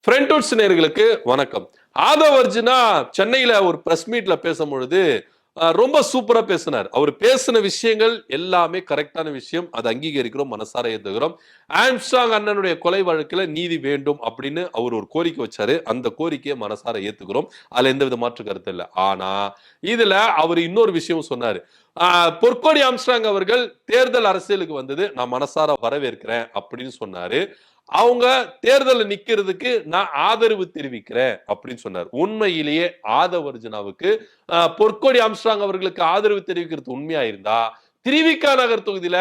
ஃப்ரெண்ட்வுட்ஸ் நேயர்களுக்கு வணக்கம். ஆதவ் அர்ஜுனா சென்னையில ஒரு பிரஸ் மீட்ல பேசும்பொழுது ரொம்ப சூப்பரா பேசினார். அவர் பேசின விஷயங்கள் எல்லாமே கரெக்டான விஷயம். அதை அங்கீகரிக்கிறோம், மனசார ஏத்துக்கிறோம். ஆம்ஸ்ட்ராங் அண்ணனுடைய கொலை வழக்குல நீதி வேண்டும் அப்படின்னு அவர் ஒரு கோரிக்கை வச்சாரு. அந்த கோரிக்கையை மனசார ஏத்துக்கிறோம். அதுல எந்தவித மாற்று கருத்து இல்ல. ஆனா இதுல அவர் இன்னொரு விஷயம் சொன்னாரு. பொற்கொடி ஆம்ஸ்ட்ராங் அவர்கள் தேர்தல் அரசியலுக்கு வந்தது நான் மனசார வரவேற்கிறேன் அப்படின்னு சொன்னாரு. அவங்க தேர்தல்ல நிக்கிறதுக்கு நான் ஆதரவு தெரிவிக்கிறேன் அப்படின்னு சொன்னார். உண்மையிலேயே ஆதவ் அர்ஜுனாவுக்கு பொற்கொடி ஆம்ஸ்ட்ராங் அவர்களுக்கு ஆதரவு தெரிவிக்கிறது உண்மையா இருந்தா திருவிக நகர் தொகுதியில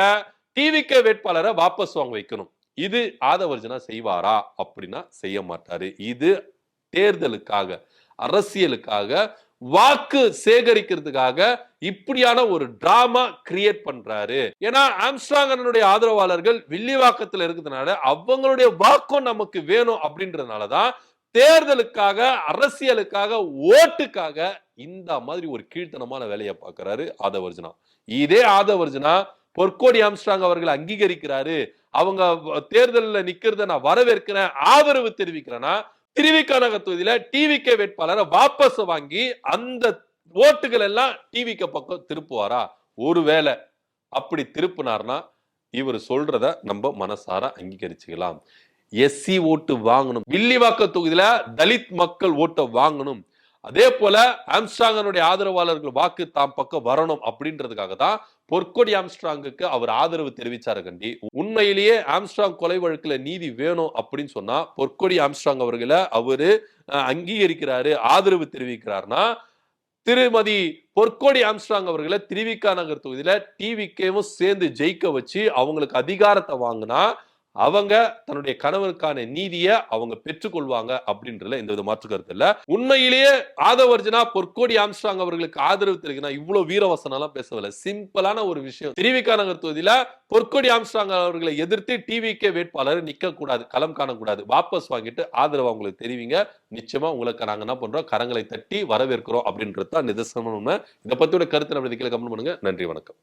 டிவிக வேட்பாளரை வாபஸ் வாங்க வைக்கணும். இது ஆதவ் அர்ஜுனா செய்வாரா அப்படின்னா செய்ய மாட்டாரு. இது தேர்தலுக்காக, அரசியலுக்காக, வாக்கு சேகரிக்கிறதுக்காக இப்படியான ஒரு டிராமா கிரியேட் பண்றாரு. ஏன்னா ஆம்ஸ்ட்ராங் அண்ணனுடைய ஆதரவாளர்கள் வில்லிவாக்கத்துல இருக்கிறதுனால அவங்களுடைய வாக்கும் நமக்கு வேணும் அப்படின்றதுனாலதான் தேர்தலுக்காக, அரசியலுக்காக, ஓட்டுக்காக இந்த மாதிரி ஒரு கீழ்த்தனமான வேலையை பார்க்கிறாரு ஆதவ் அர்ஜுனா. இதே ஆதவ் அர்ஜுனா பொற்கோடி ஆம்ஸ்ட்ராங் அவர்கள் அங்கீகரிக்கிறாரு, அவங்க தேர்தலில் நிக்கிறத நான் வரவேற்கிறேன், ஆதரவு தெரிவிக்கிறேன்னா திருவிக நகர் தொகுதியில டிவிகே வேட்பாளரை வாபஸ் வாங்கி அந்த ஓட்டுகள் எல்லாம் டிவிகே பக்கம் திருப்புவாரா? ஒருவேளை அப்படி திருப்பினார்னா இவர் சொல்றத நம்ம மனசார அங்கீகரிச்சுக்கலாம். எஸ்சி ஓட்டு வாங்கணும். வில்லிவாக்க தொகுதியில தலித் மக்கள் ஓட்டை வாங்கணும். அதே போல ஆம்ஸ்ட்ராங்கனுடைய ஆதரவாளர்கள் வாக்கு தாம் பக்கம் வரணும் அப்படின்றதுக்காக தான் பொற்கொடி ஆம்ஸ்ட்ராங்குக்கு அவர் ஆதரவு தெரிவிச்சாரு கண்டி. உண்மையிலேயே ஆம்ஸ்ட்ராங் கொலை வழக்குல நீதி வேணும் அப்படின்னு சொன்னா பொற்கொடி ஆம்ஸ்ட்ராங் அவர்களை அவரு அங்கீகரிக்கிறாரு, ஆதரவு தெரிவிக்கிறார்னா திருமதி பொற்கொடி ஆம்ஸ்ட்ராங் அவர்களை திருவிக நகர் தொகுதியில டிவிகேவும் சேர்ந்து ஜெயிக்க வச்சு அவங்களுக்கு அதிகாரத்தை வாங்கினா அவங்க தன்னுடைய கணவருக்கான நீதியை அவங்க பெற்றுக்கொள்வாங்க அப்படின்றதுல எந்த வித மாற்று கருத்து இல்ல. உண்மையிலேயே ஆதவ் அர்ஜுனா பொற்கோடி ஆம்ஸ்ட்ராங் அவர்களுக்கு ஆதரவு தெரிவிக்கணும் இவ்வளவு வீரவசனம் எல்லாம் பேசவில்லை. சிம்பிளான ஒரு விஷயம். திருவிக நகர் தொகுதியில பொற்கொடி ஆம்ஸ்ட்ராங் அவர்களை எதிர்த்து டிவிகே வேட்பாளர் நிக்க கூடாது, களம் காணக்கூடாது. வாபஸ் வாங்கிட்டு ஆதரவு அவங்களுக்கு தெரிவிங்க. நிச்சயமா உங்களுக்கு நாங்க என்ன பண்றோம், கரங்களை தட்டி வரவேற்கிறோம் அப்படின்றது தான் நிதர்சனமான உண்மை. இதை பத்தியோட கருத்து நம்ம கமெண்ட் பண்ணுங்க. நன்றி, வணக்கம்.